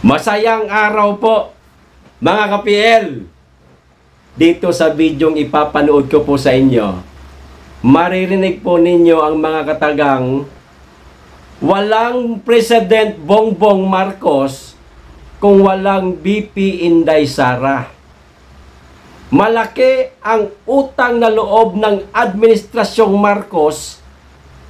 Masayang araw po, mga ka-PL. Dito sa bidyong ipapanood ko po sa inyo, maririnig po ninyo ang mga katagang walang President Bongbong Marcos kung walang BP Inday Sara. Malaki ang utang na loob ng Administrasyong Marcos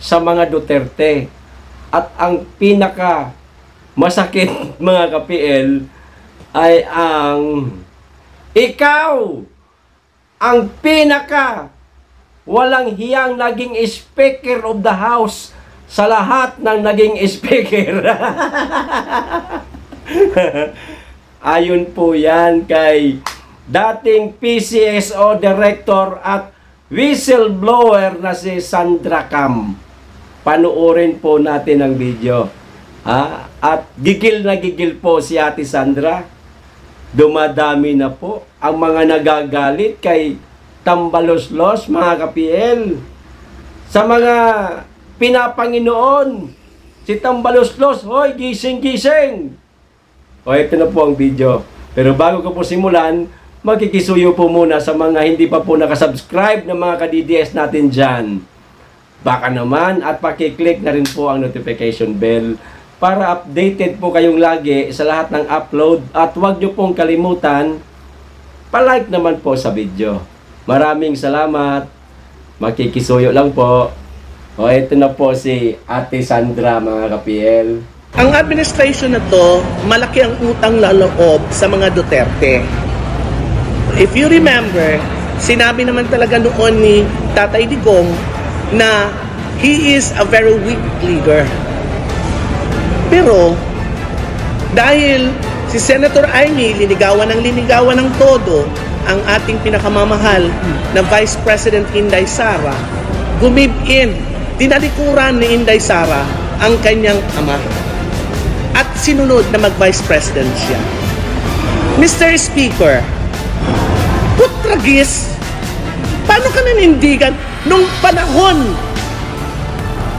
sa mga Duterte. At ang pinaka masakit, mga ka-PL, ay ang ikaw ang pinaka walang hiyang naging Speaker of the House sa lahat ng naging Speaker. Ayon po yan kay dating PCSO Director at whistleblower na si Sandra Cam. Panuorin po natin ang video. At gigil na gigil po si Ate Sandra. Dumadami na po ang mga nagagalit kay Tambaloslos, mga ka-PL. Sa mga pinapanginoon, si Tambaloslos, hoy, gising, gising! O, ito na po ang video. Pero bago ko po simulan, magkikisuyo po muna sa mga hindi pa po nakasubscribe ng mga ka-DDS natin dyan. Baka naman at pakiclick na rin po ang notification bell para updated po kayong lagi sa lahat ng upload at huwag nyo pong kalimutan palike naman po sa video. Maraming salamat. Makikisuyo lang po. O ito na po si Ate Sandra, mga ka-PL. Ang administration na to, malaki ang utang loob sa mga Duterte. If you remember, sinabi naman talaga noon ni Tatay Digong na he is a very weak leader. Pero dahil si Senator Amy linigawan ng todo ang ating pinakamamahal na Vice President Inday Sara, gumib-in, tinalikuran ni Inday Sara ang kanyang ama at sinunod na mag-Vice President siya. Mr. Speaker, putragis, paano ka nanindigan nung panahon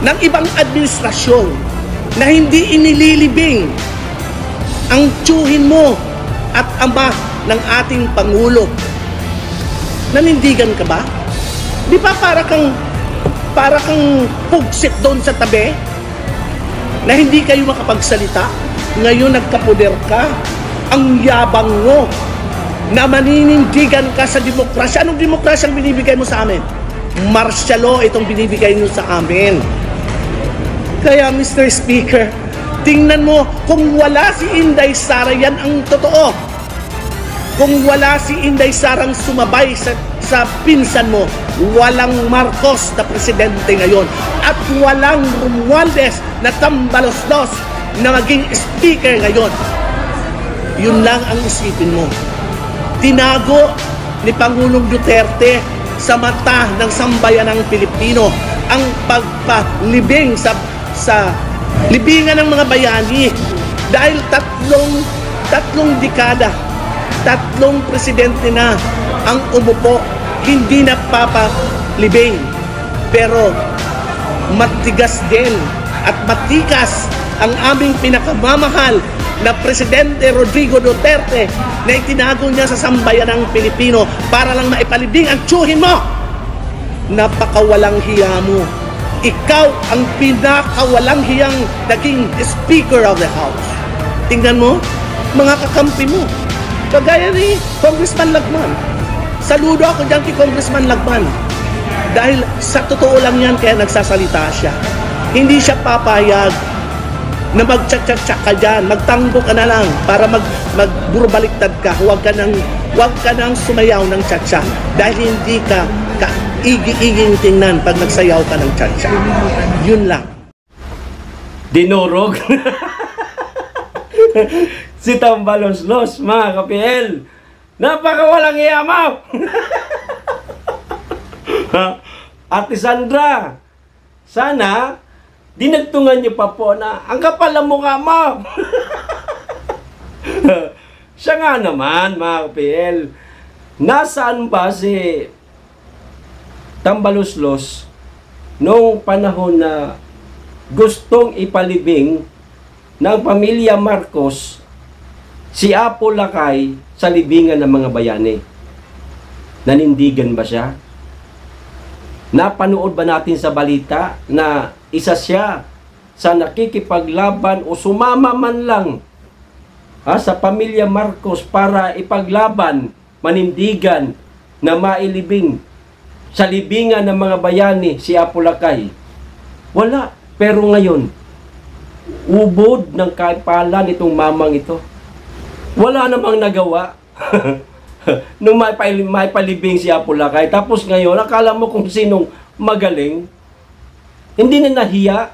ng ibang administrasyon na hindi inililibing ang tiyuhin mo at ama ng ating Pangulo? Nanindigan ka ba? Di ba para kang pugsit doon sa tabi na hindi kayo makapagsalita? Ngayon nagkapoder ka, ang yabang mo na maninindigan ka sa demokrasya. Anong demokrasya ang binibigay mo sa amin? Martial law itong binibigay nyo sa amin. Kaya Mr. Speaker, tingnan mo, kung wala si Inday Sara, yan ang totoo. Kung wala si Inday Sarang sumabay sa pinsan mo, walang Marcos na presidente ngayon. At walang Romualdez na Tambaloslos na maging speaker ngayon. Yun lang ang isipin mo. Tinago ni Pangulong Duterte sa mata ng sambayanang Pilipino ang pagpalibing sa libingan ng mga bayani dahil tatlong dekada, tatlong presidente na ang umupo, hindi na papalibing. Pero matigas din at matikas ang aming pinakamamahal na Presidente Rodrigo Duterte na itinago niya sa sambayanang Pilipino para lang maipalibing ang tiyuhin mo. Napakawalang hiya mo. Ikaw ang pinakawalang hiyang naging Speaker of the House. Tingnan mo, mga kakampi mo. Kagaya ni Congressman Lagman. Saludo ako dyan kay Congressman Lagman. Dahil sa totoo lang yan kaya nagsasalita siya. Hindi siya papayag na magtsak-tsak ka dyan, magtanggo ka na lang para magburbaliktad ka. Huwag ka nang sumayaw ng tsak-tsak dahil hindi ka igi-iging tingnan pag nagsayaw ka ng tsak-tsak. Yun lang. Dinurog. Si Tambaloslos, mga ka-PL. Napakawalang iyamaw. Ate Sandra, sana dinagtungan niyo pa po na ang kapal ng mukha mo. Siya nga naman, mga ka-PL. Nasaan ba si Tambaloslos noong panahon na gustong ipalibing ng pamilya Marcos Si Apo Lakay sa libingan ng mga bayani. Nanindigan ba siya? Napanood ba natin sa balita na isa siya sa nakikipaglaban o sumama man lang sa pamilya Marcos para ipaglaban, manindigan na mailibing sa libingan ng mga bayani si Apo Lakay? Wala. Pero ngayon, ubod ng kaipalan itong mamang ito. Wala namang nagawa. Nung may palibing si Apo Lakay. Tapos ngayon, akala mo kung sinong magaling. Hindi na nahiya.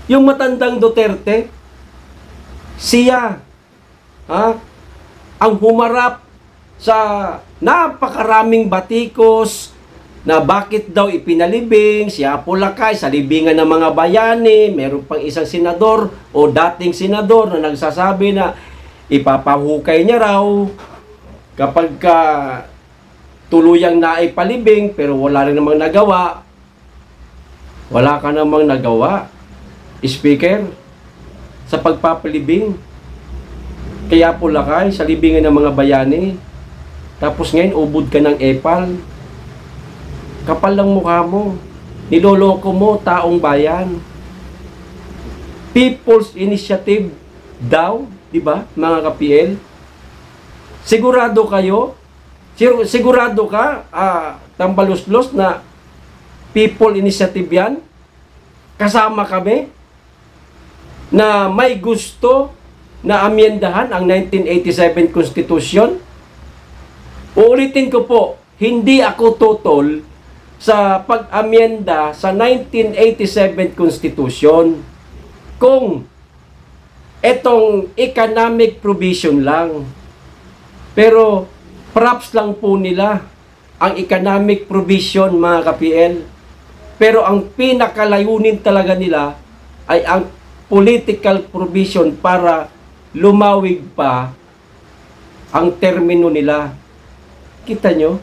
Yung matandang Duterte, siya, ang humarap sa napakaraming batikos na bakit daw ipinalibing si Apo Lakay sa libingan ng mga bayani. Meron pang isang senador o dating senador na nagsasabi na ipapahukay niya raw kapag tuluyang naipalibing, pero wala rin namang nagawa. Wala ka namang nagawa, Speaker, sa pagpapalibing kay Apo Lakay sa libingan ng mga bayani. Tapos ngayon, ubod ka ng epal. Kapal lang mukha mo. Niloloko mo taong bayan. People's Initiative daw, di ba, mga ka-PL? Sigurado kayo? Sigurado ka, tambaluslos na People Initiative yan? Kasama kami? Na may gusto na amyendahan ang 1987 Constitution? Uulitin ko po, hindi ako tutol sa pag-amyenda sa 1987 Constitution kung etong economic provision lang. Pero props lang po nila ang economic provision, mga ka-PL. Pero ang pinakalayunin talaga nila ay ang political provision para lumawig pa ang termino nila. Kita nyo?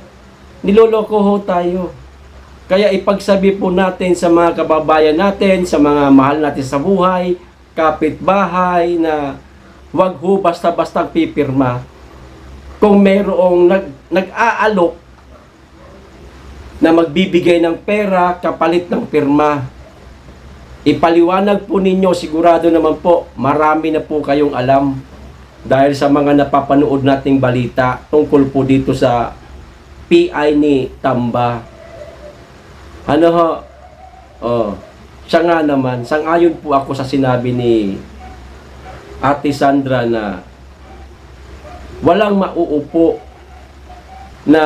Niloloko ho tayo. Kaya ipagsabi po natin sa mga kababayan natin, sa mga mahal natin sa buhay, kapitbahay, na wag ho basta-basta pipirma. Kung mayroong nag-aalok na magbibigay ng pera kapalit ng pirma, ipaliwanag po ninyo, sigurado naman po, marami na po kayong alam dahil sa mga napapanood nating balita tungkol po dito sa PI ni Tamba. Ano ho? Siya nga naman, sang-ayon po ako sa sinabi ni Ate Sandra na walang mauupo na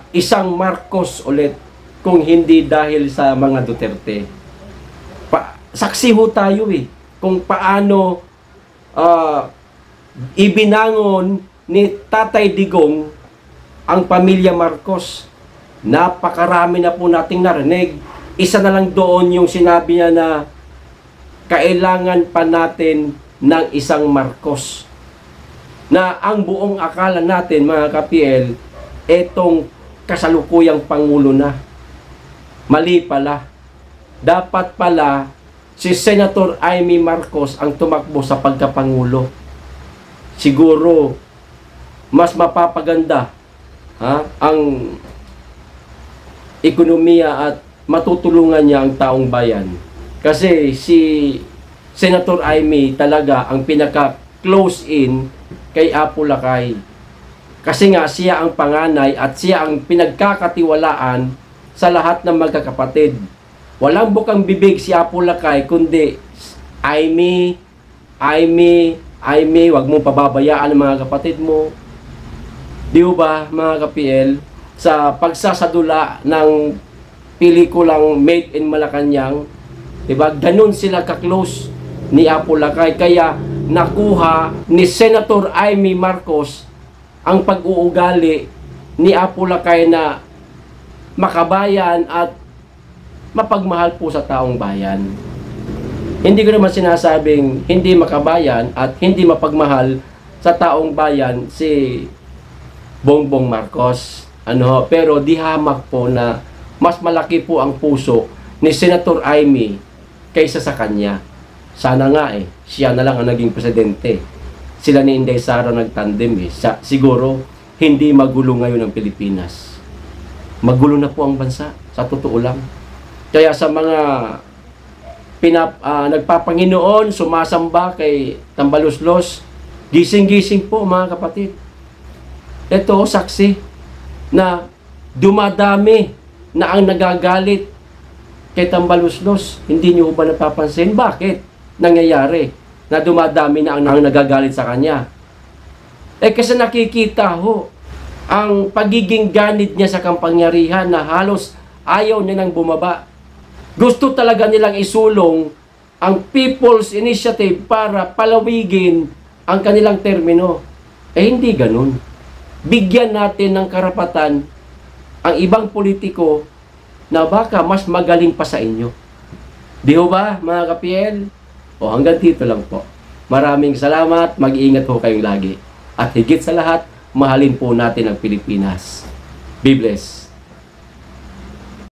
isang Marcos ulit kung hindi dahil sa mga Duterte. Saksi ho tayo kung paano ibinangon ni Tatay Digong ang pamilya Marcos. Napakarami na po nating narinig. Isa na lang doon yung sinabi niya na kailangan pa natin ng isang Marcos. Na ang buong akala natin, mga ka-PL, etong kasalukuyang Pangulo na. Mali pala. Dapat pala si Senator Amy Marcos ang tumakbo sa pagkapangulo. Siguro mas mapapaganda ang ekonomiya at matutulungan niya ang taong bayan. Kasi si Senator Amy talaga ang pinaka-close in kay Apo Lakay. Kasi nga siya ang panganay at siya ang pinagkakatiwalaan sa lahat ng magkakapatid. Walang bukang bibig si Apo Lakay kundi Amy, wag mong pababayaan ang mga kapatid mo. Di ba, mga ka-PL? Sa pagsasadula ng pelikulang Made in Malacanang, diba? Ganun sila ka-close ni Apo Lakay. Kaya nakuha ni Senator Amy Marcos ang pag-uugali ni Apo Lakay na makabayan at mapagmahal po sa taong bayan. Hindi ko naman sinasabing hindi makabayan at hindi mapagmahal sa taong bayan si Bongbong Marcos. Pero di hamak po na mas malaki po ang puso ni Senator Amy kaysa sa kanya. Sana nga siya na lang ang naging presidente. sila ni Inday Sara nagtandem eh. Siguro, hindi magulo ngayon ang Pilipinas. Magulo na po ang bansa, sa totoo lang. Kaya sa mga nagpapanginoon, sumasamba kay Tambaluslos, gising-gising po mga kapatid. Ito, saksi na dumadami na ang nagagalit kay Tambaluslos. Hindi niyo ba napapansin? Bakit nangyayari na dumadami na ang nagagalit sa kanya? Kasi nakikita ho ang pagiging ganid niya sa kampangyarihan na halos ayaw niya nang bumaba. Gusto talaga nilang isulong ang People's Initiative para palawigin ang kanilang termino. Hindi ganun. Bigyan natin ng karapatan ang ibang politiko na baka mas magaling pa sa inyo. Di ho ba, mga kapiel? Hanggang dito lang po. Maraming salamat. Mag-iingat po kayong lagi. At higit sa lahat, mahalin po natin ang Pilipinas. Be blessed.